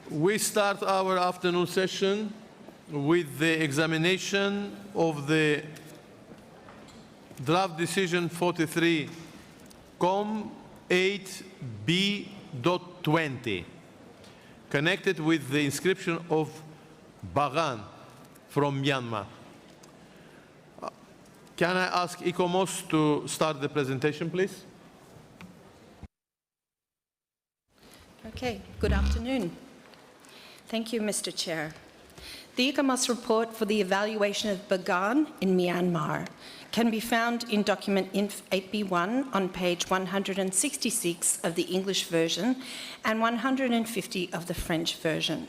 We start our afternoon session with the examination of the draft decision 43-8B.20 connected with the inscription of Bagan from Myanmar. Can I ask ICOMOS to start the presentation, please? Okay, good afternoon. Thank you, Mr. Chair. The ICOMOS report for the evaluation of Bagan in Myanmar can be found in document Inf 8B1 on page 166 of the English version and 150 of the French version.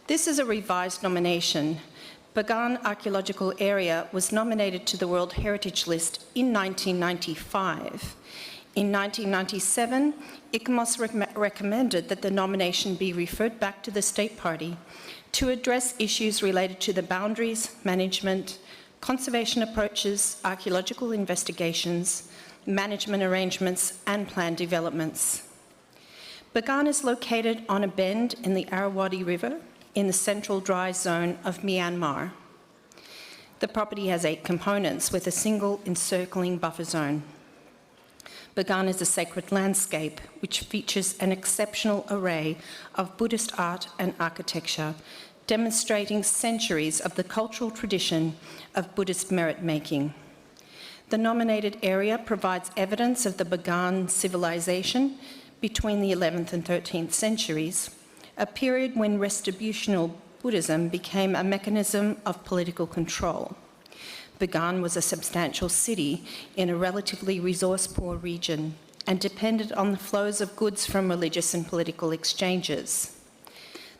This is a revised nomination. Bagan Archaeological Area was nominated to the World Heritage List in 1995. In 1997, ICOMOS recommended that the nomination be referred back to the State Party to address issues related to the boundaries, management, conservation approaches, archaeological investigations, management arrangements, and planned developments. Bagan is located on a bend in the Irrawaddy River in the central dry zone of Myanmar. The property has 8 components with a single encircling buffer zone. Bagan is a sacred landscape which features an exceptional array of Buddhist art and architecture, demonstrating centuries of the cultural tradition of Buddhist merit-making. The nominated area provides evidence of the Bagan civilization between the 11th and 13th centuries, a period when restibutional Buddhism became a mechanism of political control. Bagan was a substantial city in a relatively resource-poor region and depended on the flows of goods from religious and political exchanges.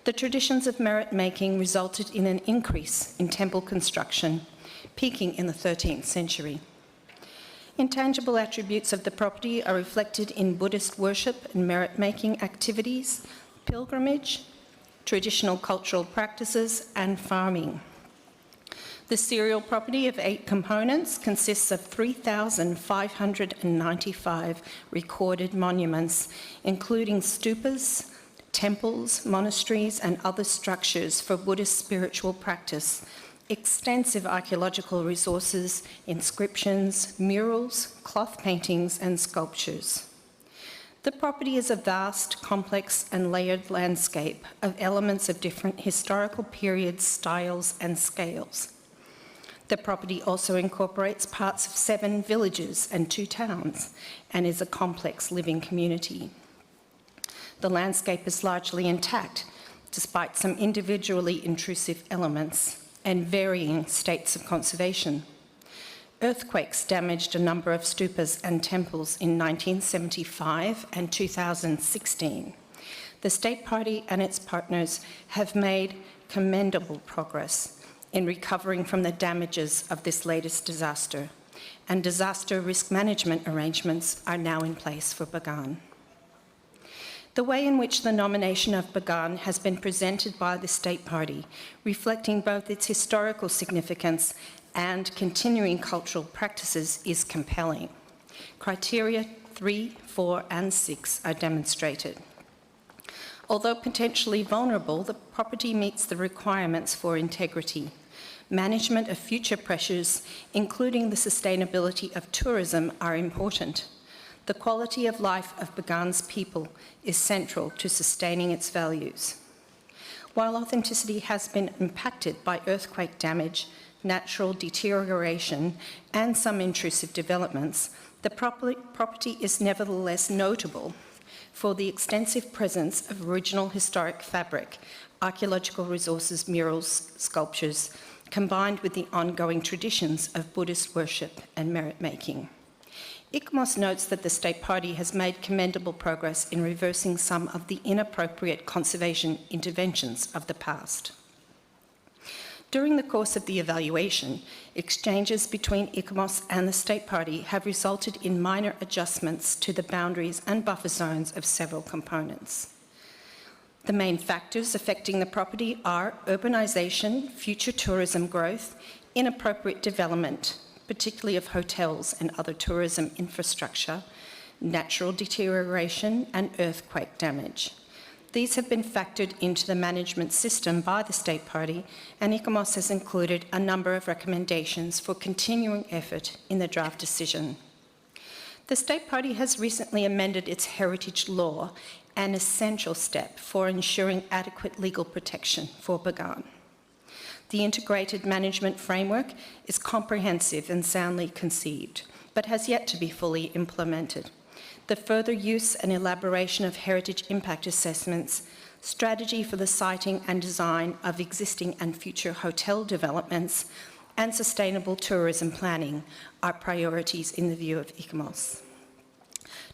The traditions of merit-making resulted in an increase in temple construction, peaking in the 13th century. Intangible attributes of the property are reflected in Buddhist worship and merit-making activities, pilgrimage, traditional cultural practices, and farming. The serial property of 8 components consists of 3,595 recorded monuments, including stupas, temples, monasteries, and other structures for Buddhist spiritual practice, extensive archaeological resources, inscriptions, murals, cloth paintings, and sculptures. The property is a vast, complex, and layered landscape of elements of different historical periods, styles, and scales. The property also incorporates parts of 7 villages and 2 towns and is a complex living community. The landscape is largely intact, despite some individually intrusive elements and varying states of conservation. Earthquakes damaged a number of stupas and temples in 1975 and 2016. The State Party and its partners have made commendable progress in recovering from the damages of this latest disaster, and disaster risk management arrangements are now in place for Bagan. The way in which the nomination of Bagan has been presented by the State Party, reflecting both its historical significance and continuing cultural practices, is compelling. Criteria 3, 4, and 6 are demonstrated. Although potentially vulnerable, the property meets the requirements for integrity. Management of future pressures, including the sustainability of tourism, are important. The quality of life of Bagan's people is central to sustaining its values. While authenticity has been impacted by earthquake damage, natural deterioration, and some intrusive developments, the property is nevertheless notable for the extensive presence of original historic fabric, archaeological resources, murals, sculptures, combined with the ongoing traditions of Buddhist worship and merit-making. ICOMOS notes that the State Party has made commendable progress in reversing some of the inappropriate conservation interventions of the past. During the course of the evaluation, exchanges between ICOMOS and the State Party have resulted in minor adjustments to the boundaries and buffer zones of several components. The main factors affecting the property are urbanisation, future tourism growth, inappropriate development, particularly of hotels and other tourism infrastructure, natural deterioration, and earthquake damage. These have been factored into the management system by the State Party, and ICOMOS has included a number of recommendations for continuing effort in the draft decision. The State Party has recently amended its heritage law, an essential step for ensuring adequate legal protection for Bagan. The integrated management framework is comprehensive and soundly conceived, but has yet to be fully implemented. The further use and elaboration of heritage impact assessments, strategy for the siting and design of existing and future hotel developments, and sustainable tourism planning are priorities in the view of ICOMOS.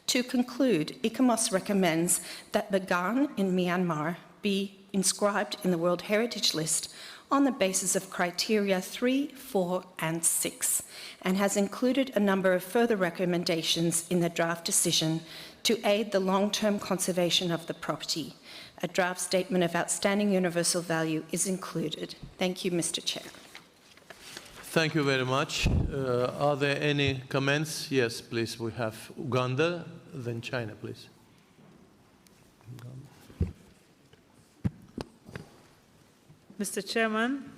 To conclude, ICOMOS recommends that Bagan in Myanmar be inscribed in the World Heritage List on the basis of criteria 3, 4, and 6, and has included a number of further recommendations in the draft decision to aid the long-term conservation of the property. A draft statement of outstanding universal value is included. Thank you, Mr. Chair. Thank you very much. Are there any comments? Yes, please. We have Uganda, then China, please. Mr. Chairman,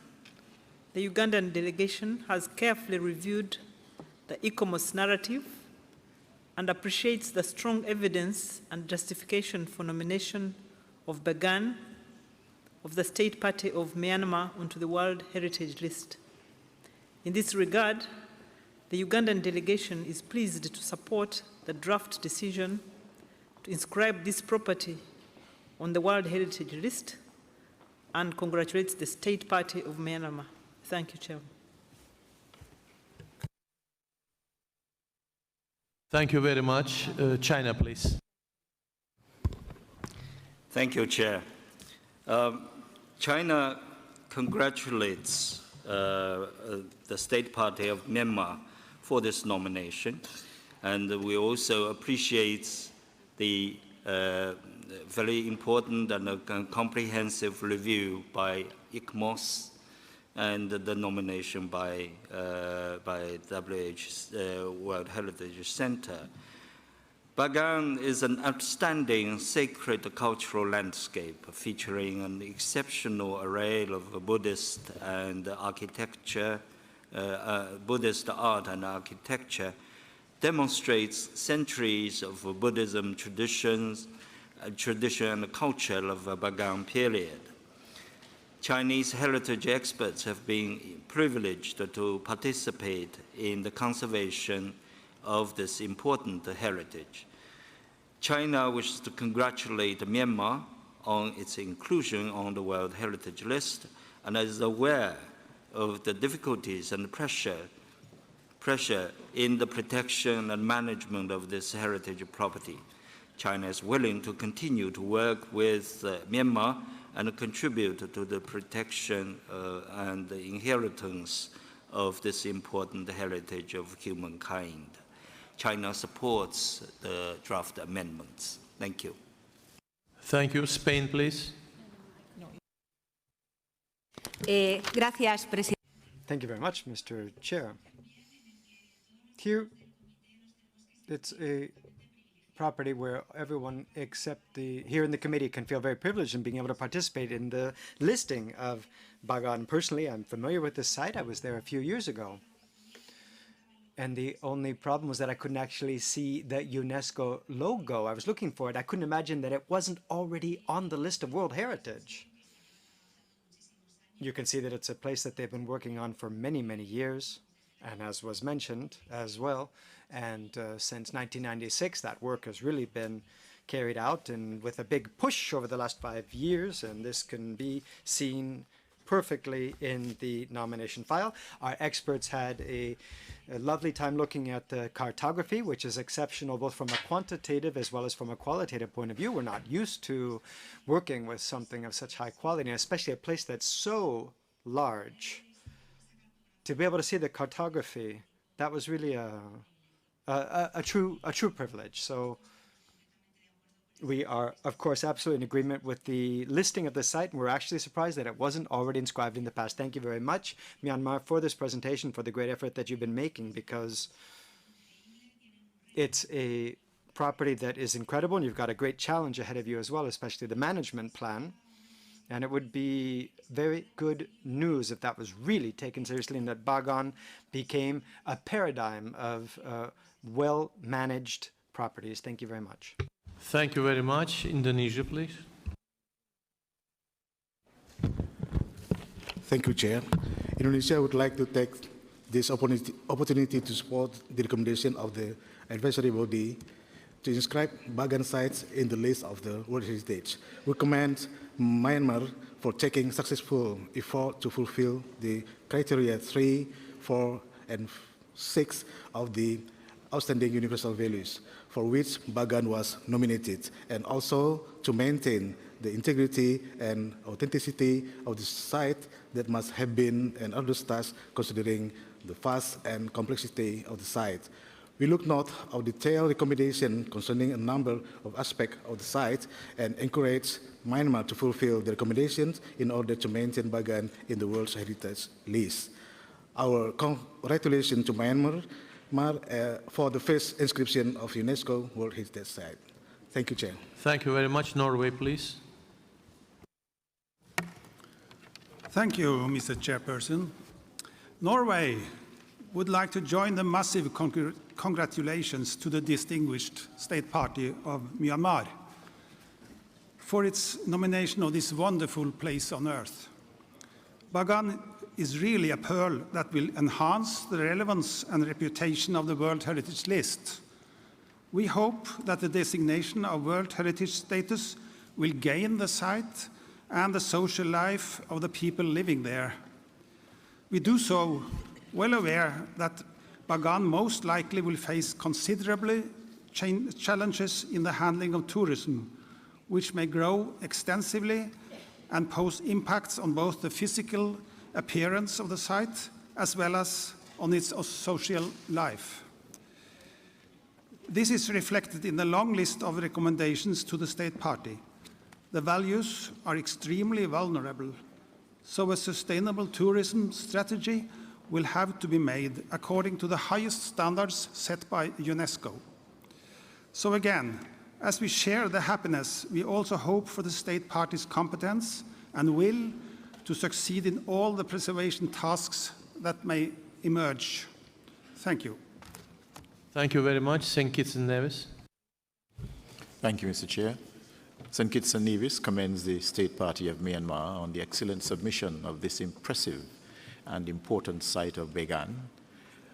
the Ugandan delegation has carefully reviewed the ICOMOS narrative and appreciates the strong evidence and justification for nomination of Bagan of the State Party of Myanmar onto the World Heritage List. In this regard, the Ugandan delegation is pleased to support the draft decision to inscribe this property on the World Heritage List and congratulates the State Party of Myanmar. Thank you, Chairman. Thank you very much. China, please. Thank you, Chair. China congratulates the State Party of Myanmar for this nomination, and we also appreciate the very important and comprehensive review by ICOMOS and the nomination by World Heritage Center. Bagan is an outstanding sacred cultural landscape featuring an exceptional array of Buddhist and architecture, Buddhist art and architecture, demonstrates centuries of Buddhism tradition and culture of the Bagan period. Chinese heritage experts have been privileged to participate in the conservation of this important heritage. China wishes to congratulate Myanmar on its inclusion on the World Heritage List and is aware of the difficulties and pressure in the protection and management of this heritage property. China is willing to continue to work with Myanmar and contribute to the protection and the inheritance of this important heritage of humankind. China supports the draft amendments. Thank you. Thank you. Spain, please. Gracias, Presidente. Thank you very much, Mr. Chair. Here, it's a property where everyone except here in the committee can feel very privileged in being able to participate in the listing of Bagan. Personally, I'm familiar with this site. I was there a few years ago. And the only problem was that I couldn't actually see the UNESCO logo. I was looking for it. I couldn't imagine that it wasn't already on the list of World Heritage. You can see that it's a place that they've been working on for many, many years, and as was mentioned as well. And since 1996, that work has really been carried out, and with a big push over the last 5 years, and this can be seen perfectly in the nomination file. Our experts had a lovely time looking at the cartography, which is exceptional both from a quantitative as well as from a qualitative point of view. We're not used to working with something of such high quality, and especially a place that's so large. To be able to see the cartography, that was really a true privilege. So we are, of course, absolutely in agreement with the listing of the site, and we're actually surprised that it wasn't already inscribed in the past. Thank you very much, Myanmar, for this presentation, for the great effort that you've been making, because it's a property that is incredible, and you've got a great challenge ahead of you as well, especially the management plan. And it would be very good news if that was really taken seriously and that Bagan became a paradigm of well-managed properties. Thank you very much. Thank you very much. Indonesia, please. Thank you, Chair. Indonesia would like to take this opportunity to support the recommendation of the advisory body to inscribe Bagan sites in the list of the World Heritage. We commend Myanmar for taking successful effort to fulfill the criteria 3, 4, and 6 of the outstanding universal values for which Bagan was nominated, and also to maintain the integrity and authenticity of the site that must have been an arduous task considering the vast and complexity of the site. We look not of detailed recommendation concerning a number of aspects of the site and encourage Myanmar to fulfill the recommendations in order to maintain Bagan in the World Heritage List. Our congratulations to Myanmar for the first inscription of UNESCO World Heritage Site. Thank you, Chair. Thank you very much. Norway, please. Thank you, Mr. Chairperson. Norway would like to join the massive congratulations to the distinguished State Party of Myanmar for its nomination of this wonderful place on earth. Bagan is really a pearl that will enhance the relevance and reputation of the World Heritage List. We hope that the designation of World Heritage status will gain the site and the social life of the people living there. We do so well aware that Bagan most likely will face considerable challenges in the handling of tourism, which may grow extensively and pose impacts on both the physical appearance of the site as well as on its social life. This is reflected in the long list of recommendations to the State Party. The values are extremely vulnerable, so a sustainable tourism strategy will have to be made according to the highest standards set by UNESCO. So again, as we share the happiness, we also hope for the State Party's competence and will to succeed in all the preservation tasks that may emerge. Thank you. Thank you very much. St. Kitts and Nevis. Thank you, Mr. Chair. St. Kitts and Nevis commends the State Party of Myanmar on the excellent submission of this impressive and important site of Bagan,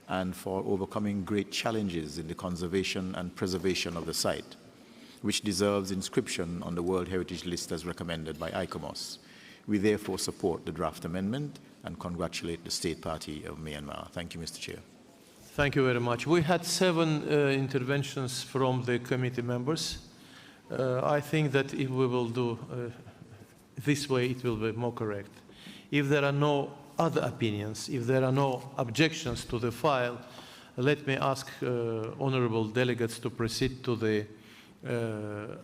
and for overcoming great challenges in the conservation and preservation of the site, which deserves inscription on the World Heritage List as recommended by ICOMOS. We therefore support the draft amendment and congratulate the State Party of Myanmar. Thank you, Mr. Chair. Thank you very much. We had 7 interventions from the committee members. I think that if we will do this way, it will be more correct. If there are no other opinions, if there are no objections to the file, let me ask honorable delegates to proceed to the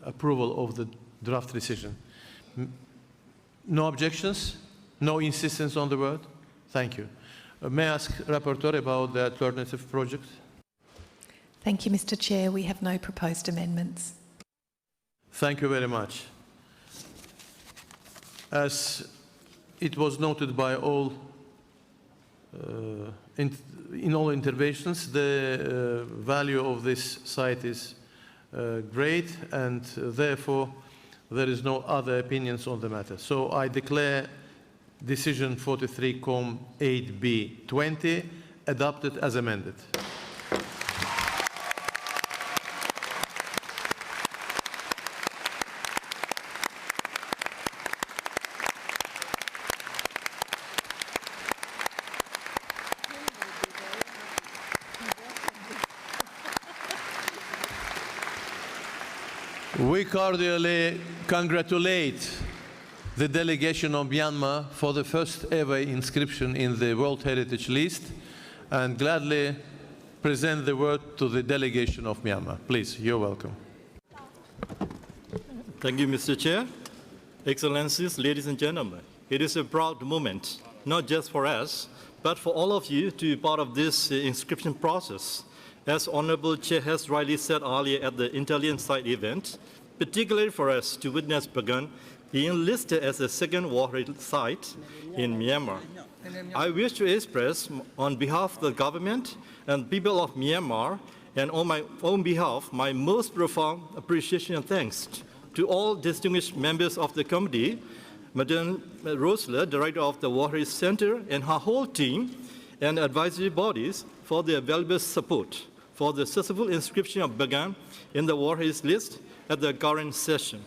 approval of the draft decision. No objections? No insistence on the word? Thank you. May I ask Rapporteur about the alternative project? Thank you, Mr. Chair. We have no proposed amendments. Thank you very much. As it was noted by all, in all interventions, the value of this site is great, and therefore there is no other opinions on the matter. So I declare decision 43-8B-20 adopted as amended. We cordially congratulate the delegation of Myanmar for the first ever inscription in the World Heritage List and gladly present the word to the delegation of Myanmar. Please, you're welcome. Thank you, Mr. Chair. Excellencies, ladies and gentlemen, it is a proud moment, not just for us, but for all of you to be part of this inscription process. As Honorable Chair has rightly said earlier at the Italian side event, particularly for us to witness Bagan being listed as a second war site in Myanmar. I wish to express on behalf of the government and people of Myanmar and on my own behalf my most profound appreciation and thanks to all distinguished members of the committee, Madam Rosler, Director of the War Heritage Center, and her whole team and advisory bodies for their valuable support for the successful inscription of Bagan in the War Heritage list at the current session.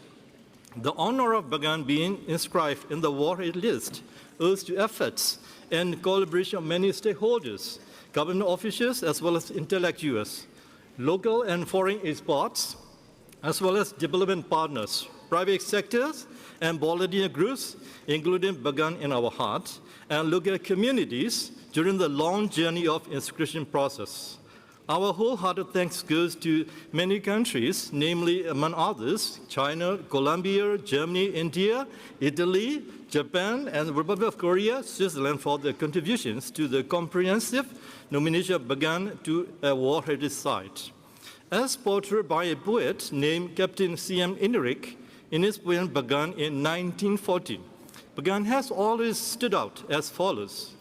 The honor of Bagan being inscribed in the War Heritage list owes to efforts and collaboration of many stakeholders, government officials as well as intellectuals, local and foreign experts, as well as development partners, private sectors, and volunteer groups, including Bagan in our heart, and local communities during the long journey of inscription process. Our wholehearted thanks goes to many countries, namely, among others, China, Colombia, Germany, India, Italy, Japan, and the Republic of Korea, Switzerland for their contributions to the comprehensive nomination of Bagan to a War Heritage Site. As portrayed by a poet named Captain C.M. Inric in his poem Bagan in 1914, Bagan has always stood out as follows: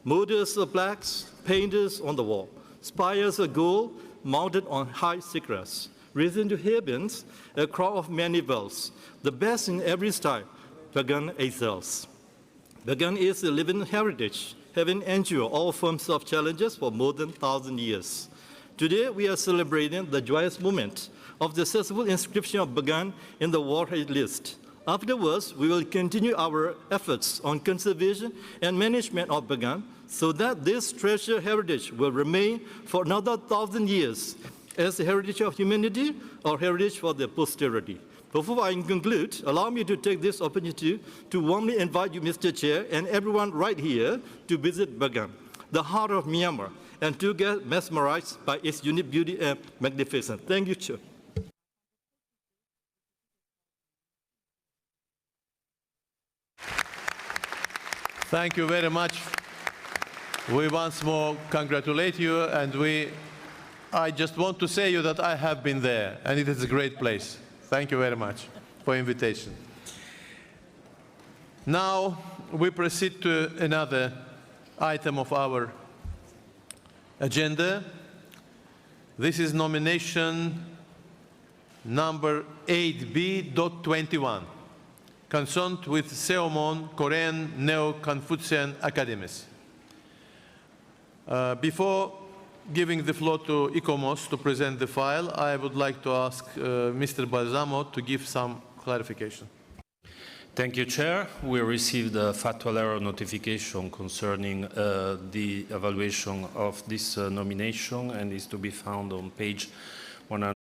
molders of blacks, painters on the wall, spires of gold mounted on high cypress, risen to heavens, a crowd of many bells, the best in every style, Bagan excels. Bagan is a living heritage, having endured all forms of challenges for more than 1,000 years. Today, we are celebrating the joyous moment of the successful inscription of Bagan in the War Heritage list. Afterwards, we will continue our efforts on conservation and management of Bagan so that this treasure heritage will remain for another 1,000 years as a heritage of humanity or heritage for the posterity. Before I conclude, allow me to take this opportunity to warmly invite you, Mr. Chair, and everyone right here to visit Bagan, the heart of Myanmar, and to get mesmerized by its unique beauty and magnificence. Thank you, Chair. Thank you very much. We once more congratulate you, and I just want to say you that I have been there, and it is a great place. Thank you very much for invitation. Now we proceed to another item of our agenda. This is nomination number 8B.21, concerned with Seomon Korean Neo-Confucian Academies. Before giving the floor to ICOMOS to present the file, I would like to ask Mr. Balsamo to give some clarification. Thank you, Chair. We received a factual error notification concerning the evaluation of this nomination, and is to be found on page 100.